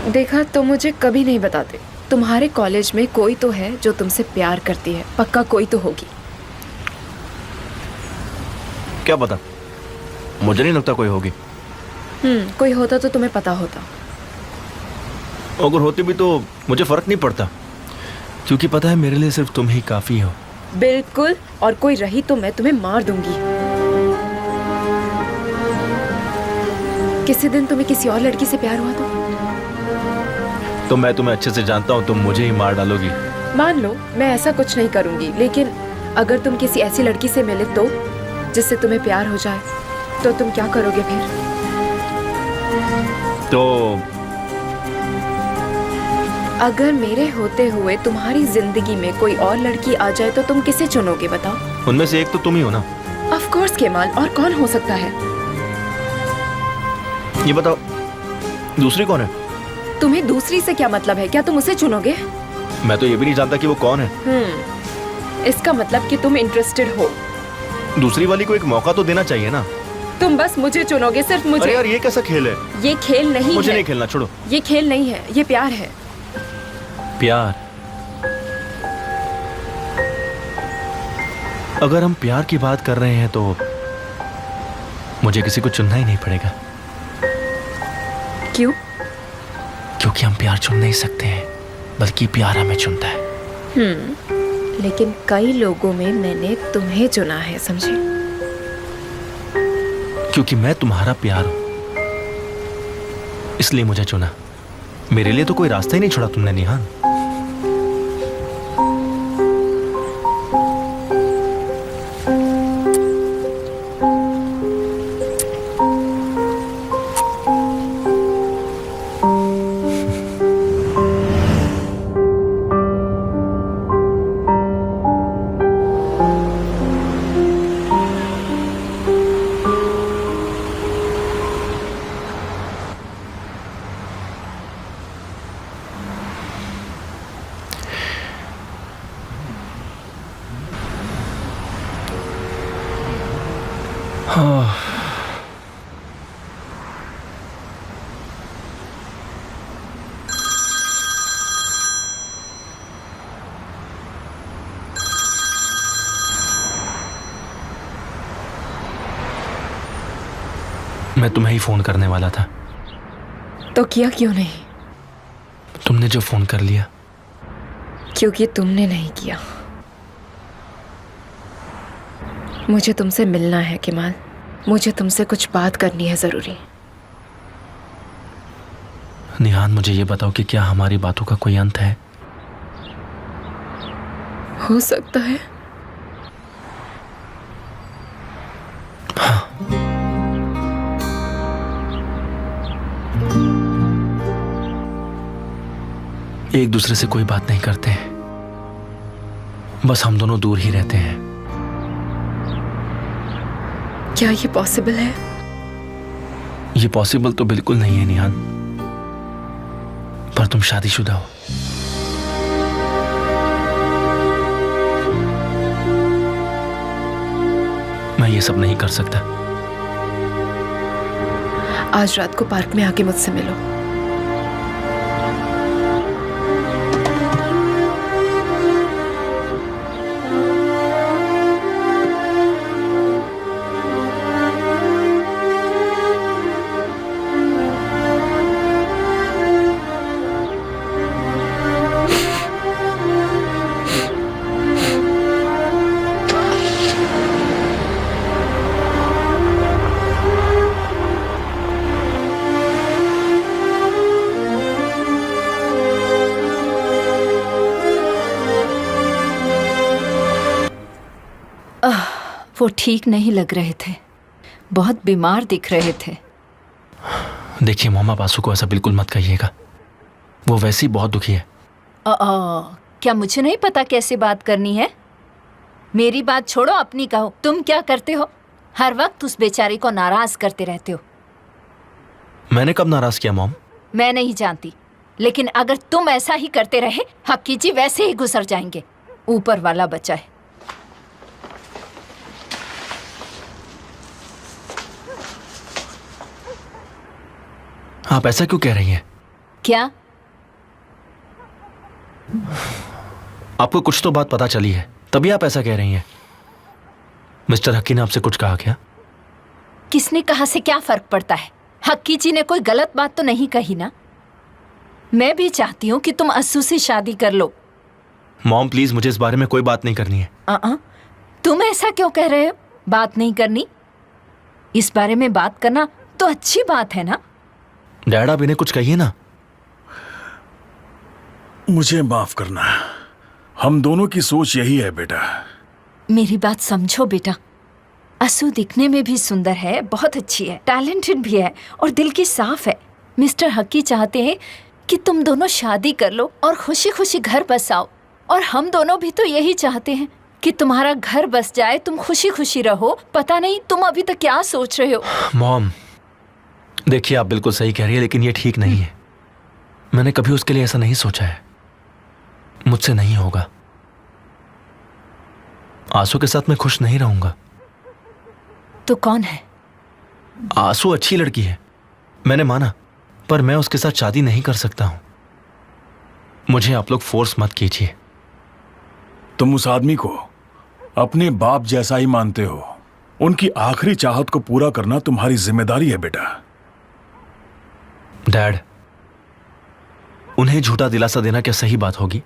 देखा, तुम मुझे कभी नहीं बताते। तुम्हारे कॉलेज में कोई तो है जो तुमसे प्यार करती है, पक्का कोई तो होगी। क्या पता, मुझे नहीं लगता कोई होगी। कोई होता तो तुम्हें पता होता। अगर होती भी तो मुझे फर्क नहीं पड़ता, क्योंकि पता है मेरे लिए सिर्फ तुम ही काफी हो। बिल्कुल, और कोई रही तो मैं तुम्हें मार दूंगी। किसी दिन तुम्हें किसी और लड़की से प्यार हुआ तो मैं तुम्हें अच्छे से जानता हूँ, तुम मुझे ही मार डालोगी। मान लो मैं ऐसा कुछ नहीं करूंगी, लेकिन अगर तुम किसी ऐसी लड़की से मिले तो जिससे तुम्हें प्यार हो जाए, तो तुम क्या करोगे फिर? तो अगर मेरे होते हुए तुम्हारी जिंदगी में कोई और लड़की आ जाए तो तुम किसे चुनोगे, बताओ? उनमें से एक तो तुम ही हो ना। ऑफ कोर्स केमाल, और कौन हो सकता है? ये बताओ, दूसरी कौन है? तुम्हें दूसरी से क्या मतलब है? क्या तुम उसे चुनोगे? मैं तो ये भी नहीं जानता कि वो कौन है। इसका मतलब कि तुम इंटरेस्टेड हो। दूसरी वाली को एक मौका तो देना चाहिए ना। तुम बस मुझे चुनोगे, सिर्फ मुझे। अरे यार, ये कैसा खेल है? ये खेल नहीं मुझे है। नहीं खेलना, छोड़ो। ये खेल नहीं है, ये प्यार है। प्यार? अगर हम प्यार की बात कर रहे हैं तो मुझे किसी को चुनना ही नहीं पड़ेगा। क्यों? क्योंकि हम प्यार चुन नहीं सकते हैं, बल्कि प्यार हमें चुनता है। लेकिन कई लोगों में मैंने तुम्हें चुना है, समझे? क्योंकि मैं तुम्हारा प्यार हूं, इसलिए मुझे चुना। मेरे लिए तो कोई रास्ता ही नहीं छोड़ा तुमने, निहान। मैं तुम्हें ही फोन करने वाला था। तो किया क्यों नहीं? तुमने जो फोन कर लिया। क्योंकि तुमने नहीं किया। मुझे तुमसे मिलना है केमाल, मुझे तुमसे कुछ बात करनी है जरूरी। निहान, मुझे ये बताओ कि क्या हमारी बातों का कोई अंत है? हो सकता है। हाँ। एक दूसरे से कोई बात नहीं करते हैं, बस हम दोनों दूर ही रहते हैं। क्या ये पॉसिबल है? ये पॉसिबल तो बिल्कुल नहीं है निहान, पर तुम शादीशुदा हो। मैं ये सब नहीं कर सकता। आज रात को पार्क में आके मुझसे मिलो। वो ठीक नहीं लग रहे थे, बहुत बीमार दिख रहे थे। देखिए मॉम, आप आंसू को ऐसा बिल्कुल मत कहिएगा। वो वैसे ही बहुत दुखी है। क्या मुझे नहीं पता कैसे बात करनी है? मेरी बात छोड़ो, अपनी कहो। तुम क्या करते हो? हर वक्त उस बेचारी को नाराज करते रहते हो। मैंने कब नाराज किया मॉम? मैं नहीं जानती, लेकिन अगर तुम ऐसा ही करते रहे, हक्की जी वैसे ही गुजर जाएंगे। ऊपर वाला बचाए। आप ऐसा क्यों कह रही हैं? क्या? आपको कुछ तो बात पता चली है, तभी आप ऐसा कह रही हैं। मिस्टर हक्की ने आपसे कुछ कहा क्या? किसने कहा से क्या फर्क पड़ता है? हक्की जी ने कोई गलत बात तो नहीं कही ना? मैं भी चाहती हूँ कि तुम अस्सू से शादी कर लो। मॉम प्लीज, मुझे इस बारे में कोई बात नहीं करनी है। तुम ऐसा क्यों कह रहे हो? बात नहीं करनी? इस बारे में बात करना तो अच्छी बात है ना? डैड, आप इन्हें कुछ कहिए ना। मुझे माफ करना, हम दोनों की सोच यही है बेटा। मेरी बात समझो बेटा। असू दिखने में भी सुंदर है, बहुत अच्छी है, टैलेंटेड भी है और दिल की साफ है। मिस्टर हक्की चाहते हैं कि तुम दोनों शादी कर लो और खुशी खुशी घर बसाओ। और हम दोनों भी तो यही चाहते हैं कि तुम्हारा घर बस जाए, तुम खुशी खुशी रहो। पता नहीं तुम अभी तक क्या सोच रहे हो। मॉम देखिए, आप बिल्कुल सही कह रही है, लेकिन ये ठीक नहीं है। मैंने कभी उसके लिए ऐसा नहीं सोचा है। मुझसे नहीं होगा। आंसू के साथ मैं खुश नहीं रहूंगा। तो कौन है? आंसू अच्छी लड़की है, मैंने माना, पर मैं उसके साथ शादी नहीं कर सकता हूं। मुझे आप लोग फोर्स मत कीजिए। तुम उस आदमी को अपने बाप जैसा ही मानते हो। उनकी आखिरी चाहत को पूरा करना तुम्हारी जिम्मेदारी है बेटा। डैड, उन्हें झूठा दिलासा देना क्या सही बात होगी?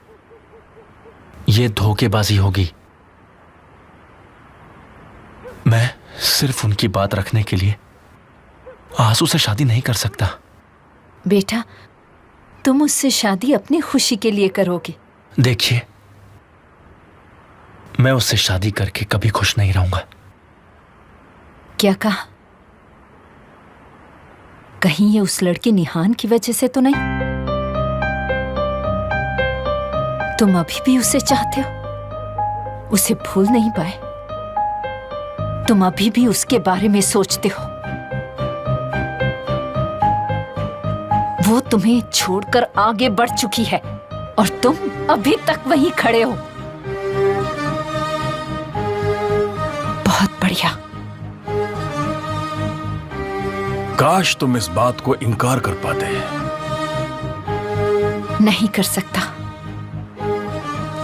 ये धोखेबाजी होगी। मैं सिर्फ उनकी बात रखने के लिए आंसू से शादी नहीं कर सकता। बेटा, तुम उससे शादी अपनी खुशी के लिए करोगे। देखिए, मैं उससे शादी करके कभी खुश नहीं रहूंगा। क्या कहा? कहीं ये उस लड़की निहान की वजह से तो नहीं? तुम अभी भी उसे चाहते हो, उसे भूल नहीं पाए। तुम अभी भी उसके बारे में सोचते हो। वो तुम्हें छोड़कर आगे बढ़ चुकी है और तुम अभी तक वहीं खड़े हो। बहुत बढ़िया। काश तुम इस बात को इनकार कर पाते। नहीं कर सकता।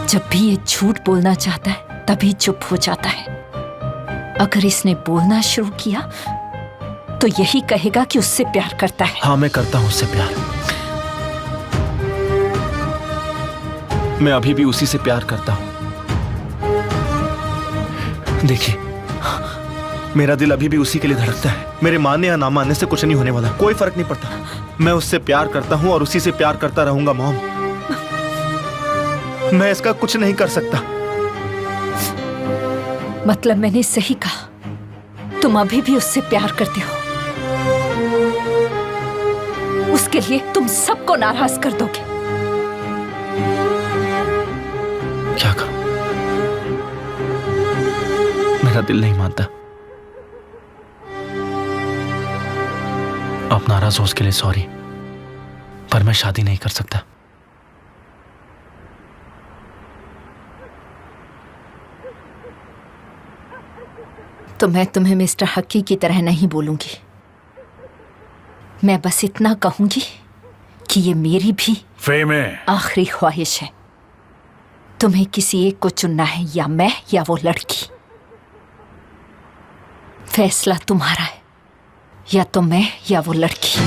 जब भी ये झूठ बोलना चाहता है तभी चुप हो जाता है। अगर इसने बोलना शुरू किया तो यही कहेगा कि उससे प्यार करता है। हाँ, मैं करता हूं उससे प्यार। मैं अभी भी उसी से प्यार करता हूं। देखिए, मेरा दिल अभी भी उसी के लिए धड़कता है। मेरे मानने या ना मानने से कुछ नहीं होने वाला, कोई फर्क नहीं पड़ता। मैं उससे प्यार करता हूं और उसी से प्यार करता रहूंगा मॉम। मैं इसका कुछ नहीं कर सकता। मतलब मैंने सही कहा, तुम अभी भी उससे प्यार करते हो। उसके लिए तुम सबको नाराज कर दोगे। क्या करूं? मेरा दिल नहीं मानता। आप नाराज हो उसके लिए सॉरी, पर मैं शादी नहीं कर सकता। तो मैं तुम्हें मिस्टर हक्की की तरह नहीं बोलूंगी। मैं बस इतना कहूंगी कि ये मेरी भी फेमे, आखिरी ख्वाहिश है। तुम्हें किसी एक को चुनना है, या मैं या वो लड़की। फैसला तुम्हारा है, या तो मैं या वो लड़की।